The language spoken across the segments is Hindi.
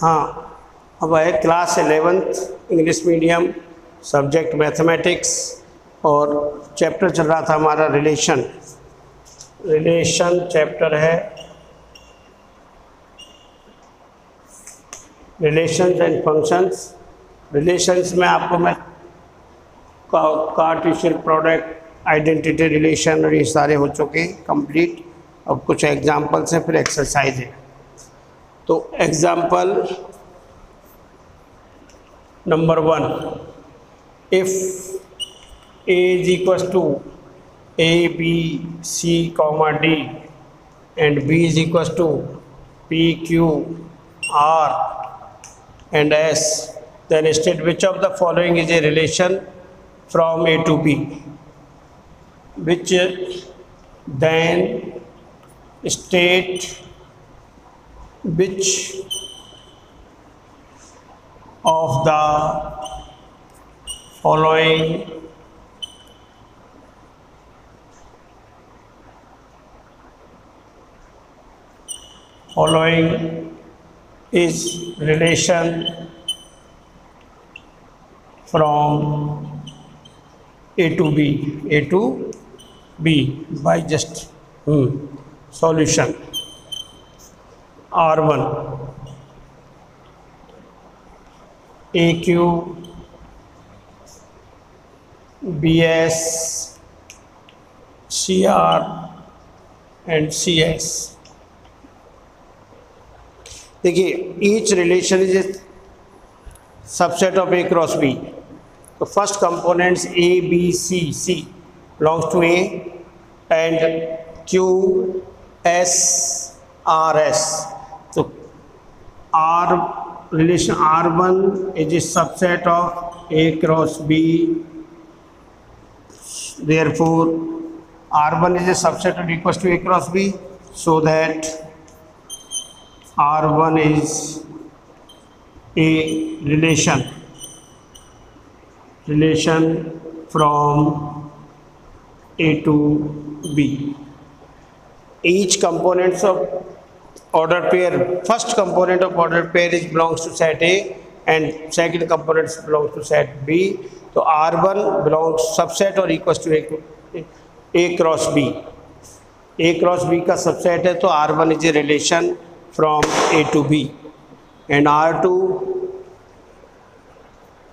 हाँ, अब है class 11th English medium, subject mathematics, और चैप्टर चल रहा था हमारा रिलेशन चैप्टर है, रिलेशंस एंड फंक्शंस। रिलेशंस में आपको मैं कार्टेशियन प्रोडक्ट, आइडेंटिटी रिलेशन और ये सारे हो चुके कंप्लीट। अब कुछ एग्जांपल्स हैं, फिर एक्सरसाइज है। तो example number 1, if a is equals to a b c comma d and b is equals to p q r and s, then state which of the following is a relation from a to b. Which then state which of the following is relation from a to b by just solution. R1 AQ BS CR and CS। देखिए, each relation is a subset of A cross B. तो first components A B C, C belongs to A and Q S R S. तो R relation R1 is a subset of A cross B, therefore R1 is a subset of equals to A cross B, so that R1 is a relation from A to B. Each components of order pair, first component of order pair is belongs to set A and second component belongs to set B. तो R1 belongs subset और equals to A cross B. A cross B का subset है, तो R1 is a relation from A to B and R2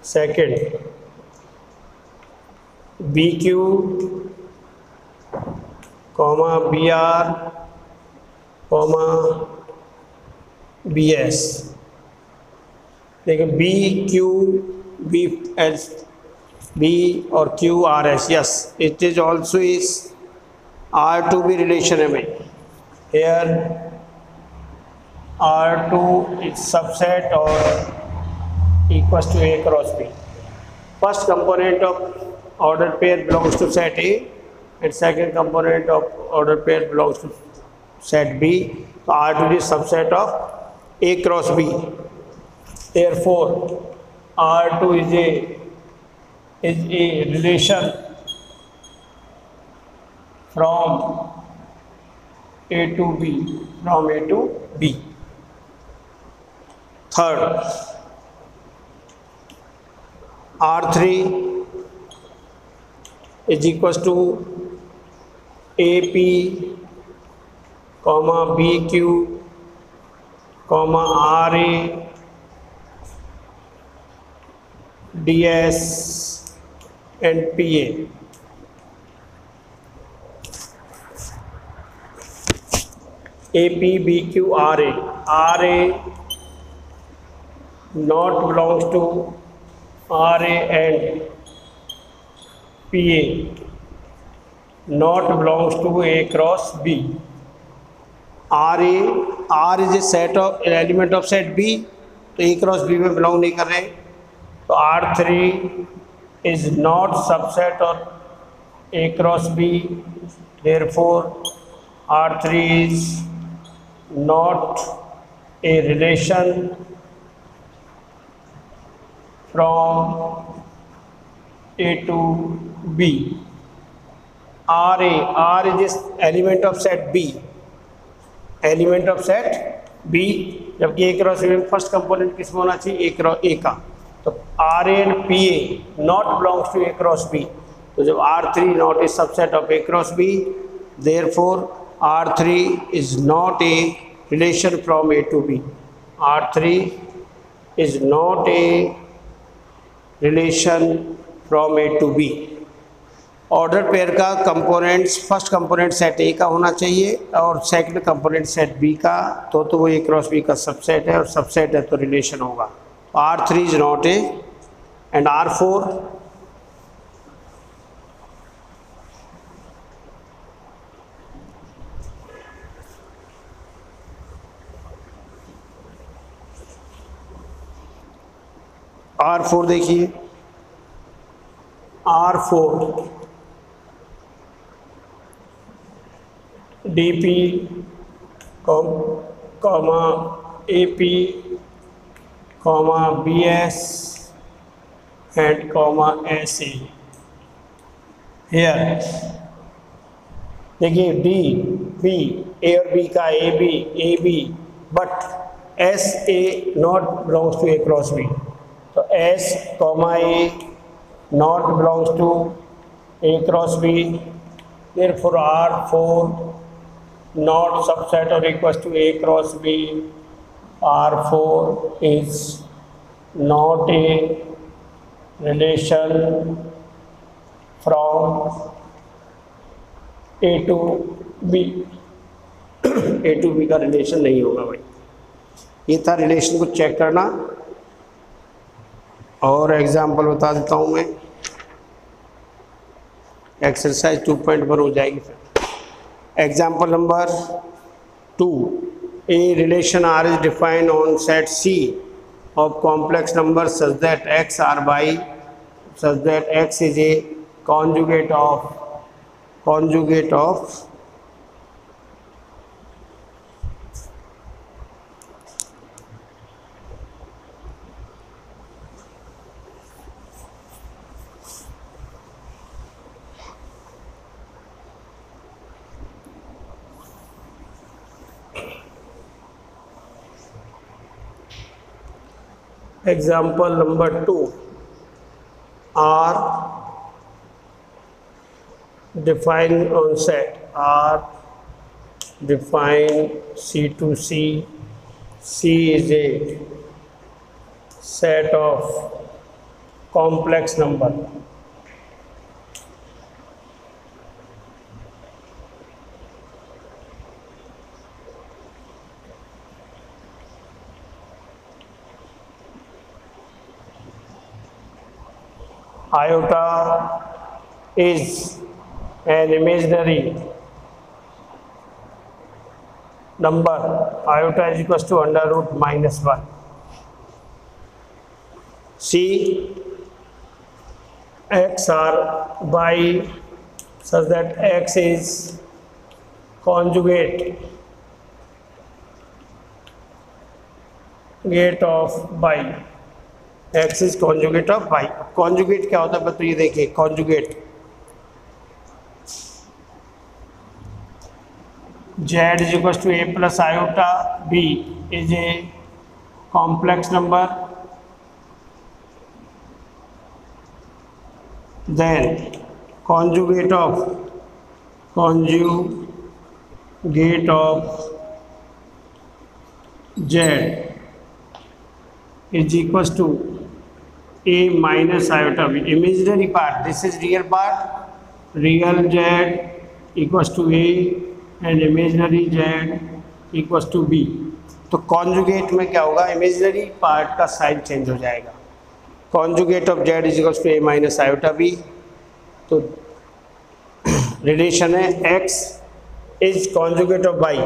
second BQ comma BR comma BS। देखिए B Q B S B और Q R S, yes it is also is R2 relation है में। Here R2 is subset or equals to A cross B. First component of order pair belongs to set A and second component of order pair belongs to set B. So R2 is subset of A cross B. Therefore R2 is a relation from A to B. Third, R3 is equals to AP comma BQ comma RA DS and PA। AP BQ RA, RA not belongs to RA and PA not belongs to A cross B। R is a set of element of set B, तो A cross B में belong नहीं कर रहे। तो R3 is not subset of A cross B, therefore R3 is not a relation from A to B। R is element of set B, जबकि ए क्रॉस बी में फर्स्ट कंपोनेंट किस में होना चाहिए, ए का। तो R A and P A not belongs to A cross B. तो जब R3 not a subset of A cross B, therefore R3 is not a relation from A to B. R3 is not a relation from A to B. Order pair का components first component set A का होना चाहिए और सेकंड कंपोनेंट सेट बी का, तो वो ए क्रॉस बी का सबसेट है, और सबसेट है तो रिलेशन होगा। तो R3 is not A and R4 R4 देखिए, R4 DP comma AP comma BS and comma SA। Here देखिए D B A और B का AB but SA not belongs to A cross B. तो S comma A not belongs to A cross B, therefore R4 not subset or equals to A cross B. R4 is not a relation from A to B। A to B का रिलेशन नहीं होगा भाई। ये था रिलेशन को चेक करना, और एग्जाम्पल बता देता हूँ मैं। एक्सरसाइज 2.1 हो जाएगी फिर। Example number 2, a relation R is defined on set C of complex number such that x R y such that x is a conjugate of Example number 2, R defined on set R define C to C. C is a set of complex number. Iota is an imaginary number. Iota is equals to under root -1. C x r by such that x is conjugate of y। X is conjugate of y. Conjugate क्या होता है तो ये देखिए, conjugate z is equal to a plus iota b is a complex number, then conjugate of z is equals to a minus iota b। imaginary part, this is real part, real z equals to a and imaginary z equals to b। तो कॉन्जुगेट में क्या होगा, इमेजिनरी पार्ट का साइन चेंज हो जाएगा। Conjugate of z is equals to a minus iota b। तो रिलेशन है x is conjugate of y।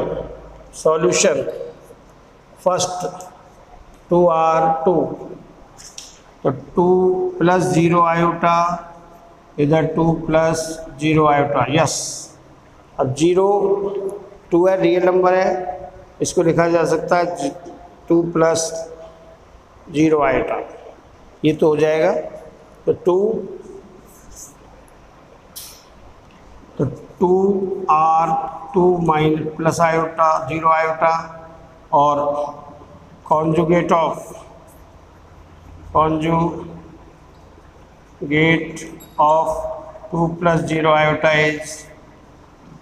Solution first 2R2, तो 2 प्लस 0 आयोटा, इधर 2 प्लस 0 आयोटा, यस। अब 2 है, रियल नंबर है, इसको लिखा जा सकता है 2 प्लस 0 आयोटा, ये तो हो जाएगा। तो 2R2 minus plus iota 0 iota और conjugate of 2 plus 0 iota is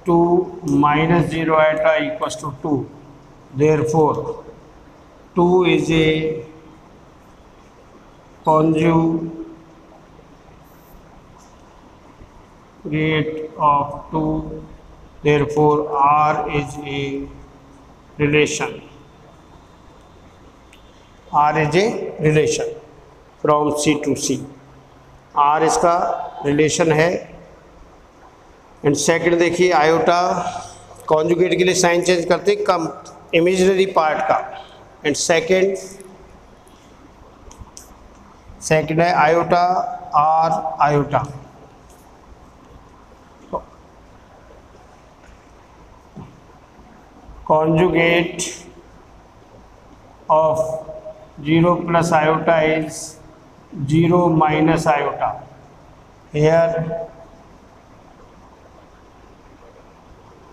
2 minus 0 iota equals to 2. Therefore 2 is a conjugate of 2. Therefore R is a relation. R is a relation from C to C. R इसका रिलेशन है. एंड सेकंड देखिए, आयोटा कॉन्जुगेट के लिए साइन चेंज करते कम इमेजिनरी पार्ट का. एंड सेकंड है iota R iota. Conjugate of 0 plus iota is 0 minus iota. Here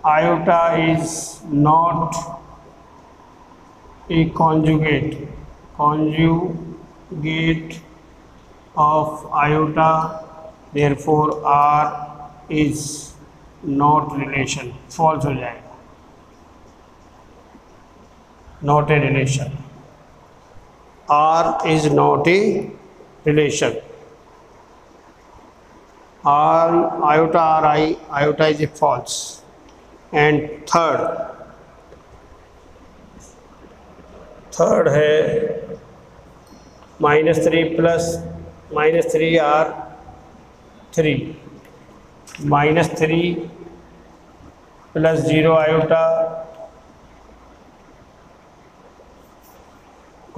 iota is not a conjugate of iota. Therefore R is not relation. False हो जाएगा. Not a relation. R is not a relation. R iota Ri iota is a false. And third है -3 plus -3 R 3 -3 plus 0 iota.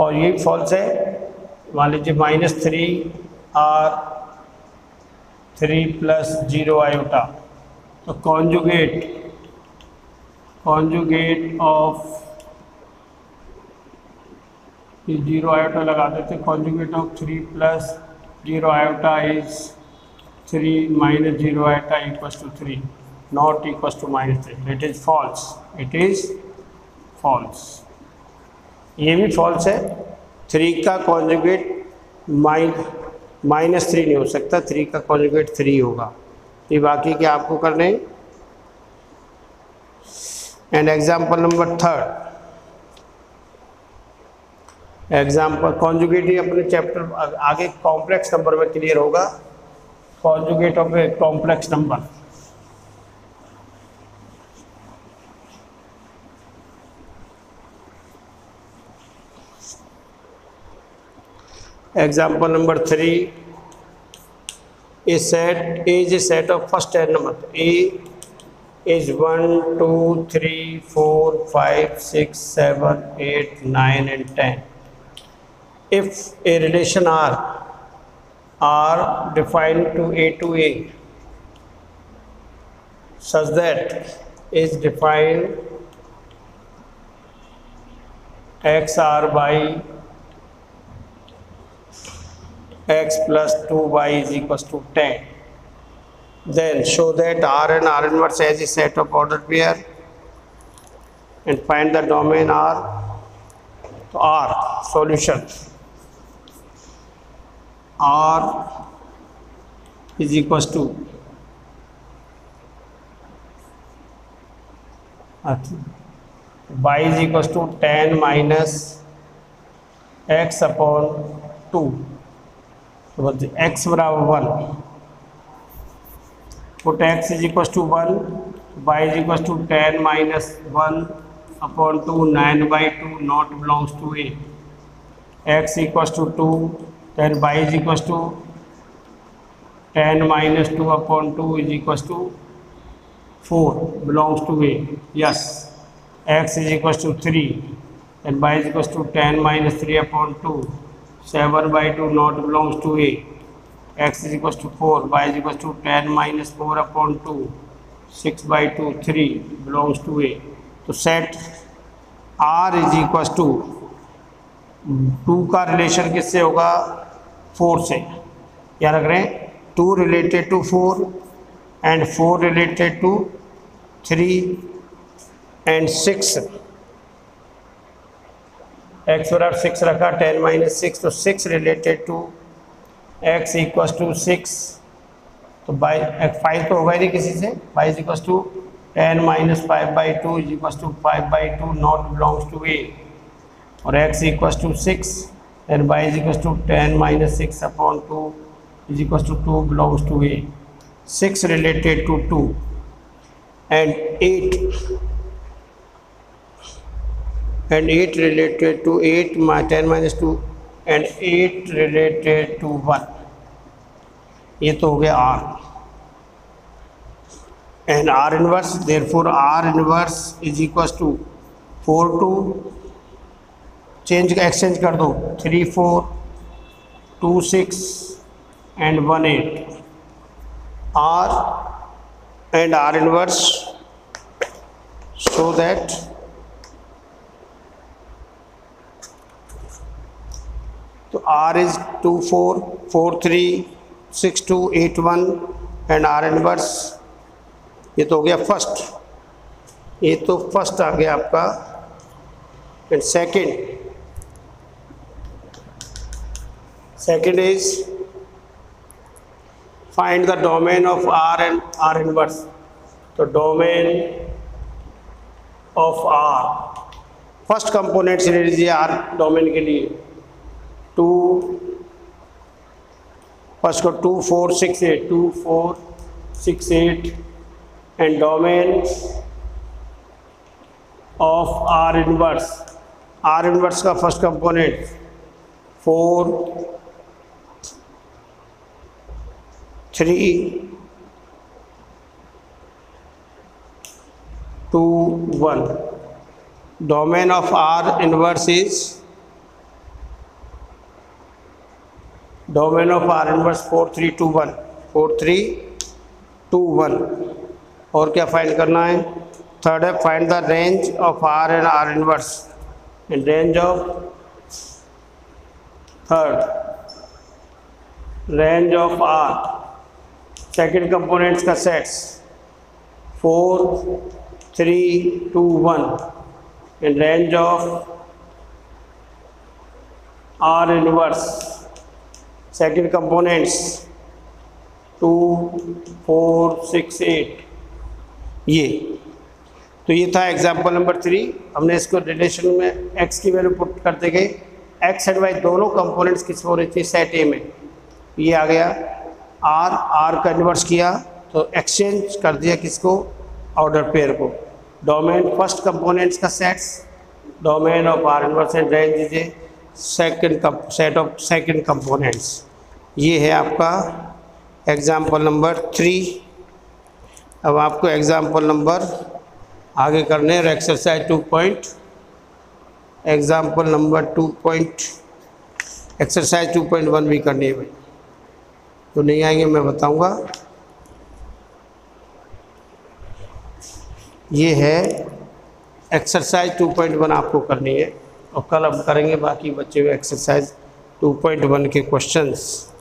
और ये फॉल्स है. मान लीजिए -3 R 3 plus 0 iota. तो कॉन्जुगेट ऑफ 0 iota लगा देते. Conjugate of 3 plus 0 iota is 3 minus 0 iota equals to 3, not equals to -3. It is false. ये भी फॉल्स है. 3 का कॉन्जुगेट -3 नहीं हो सकता. 3 का कॉन्जुगेट 3 होगा. ये बाकी के आपको करने. And example number 3. Example conjugate ही अपने चैप्टर आगे कॉम्प्लेक्स नंबर में क्लियर होगा. Conjugate of a complex number. Example number 3. A set is a set of first 10 numbers. A is 1, 2, 3, 4, 5, 6, 7, 8, 9 and 10. If a relation R defined to A to A such that is defined XR by x plus 2y is equals to 10. Then show that R and R inverse has a set of ordered pair and find the domain R. So R solution. R is equals to y is equals to 10 minus x upon 2. तो x बराबर 1. Put x is equal to 1, y is equal to 10 minus 1 upon 2, 9/2 not belongs to A. x equals to 2, then y is equals to 10 minus 2 upon 2 is equals to 4 belongs to A. Yes. X is equals to 3, then y is equals to 10 minus 3 upon 2. 7/2 not belongs to A. X is equals to 4, y is equals to 10 minus 4 upon 2. 6/2 3 belongs to A. तो set R is equals to 2 का रिलेशन किससे होगा? 4 से. क्या रख रहे हैं? 2 related to 4 and 4 related to 3 and 6 x बराबर 6 रखा, 10 माइनस 6, तो 6 related to x equal to 6, तो बाई 5 तो होगा ही नहीं किसी से, y is equal to 10 minus 5/2 is equal to 5/2 not belongs to a, और x equal to 6 and y is equal to 10 minus 6/2 is equal to 2 belongs to a. 6 related to 2 and 8 related to 8 10 minus 2 and 8 related to 1. ये तो हो गया R and R inverse, therefore R inverse is equals to 4 2, change exchange कर दो, 3 4 2 6 and 1 8. R and R inverse, so that तो R is 2 4 4 3 6 2 8 1 and R inverse, ये तो हो गया फर्स्ट, ये तो फर्स्ट आ गया आपका. And second is find the domain of R and R inverse. तो domain of R, first component से ले लीजिए R डोमेन के लिए. 2 फर्स्ट को 2 4 6 8 2 4 6 8 and domain of R inverse. R inverse का first component 4 3 2 1. Domain of R inverse is, domain of R inverse 4 3 2 1 4 3 2 1. और क्या फाइंड करना है? थर्ड है find the range of R and R inverse. And range of third, range of R second components का sets 4 3 2 1 and range of R inverse second components 2 4 6 8. ये तो ये था एग्जाम्पल नंबर 3. हमने इसको रिलेशन में x की वैल्यू पुट करते गए, x एंड y दोनों कंपोनेंट्स किस हो रही थी सेट ए में. ये आ गया R का इन्वर्स किया तो एक्सचेंज कर दिया किसको, ऑर्डर पेयर को. डोमेन फर्स्ट कंपोनेंट्स का sets, domain of R inverse and range दीजिए सेट ऑफ सेकंड कंपोनेंट्स. ये है आपका एग्जाम्पल नंबर 3. अब आपको एग्जाम्पल नंबर आगे करने हैं एक्सरसाइज 2 एग्जाम्पल नंबर 2 एक्सरसाइज 2.1 भी करनी है भाई. तो नहीं आएंगे मैं बताऊंगा. ये है एक्सरसाइज 2.1 आपको करनी है और कल हम करेंगे बाकी बच्चे हुए एक्सरसाइज 2.1 के क्वेश्चंस.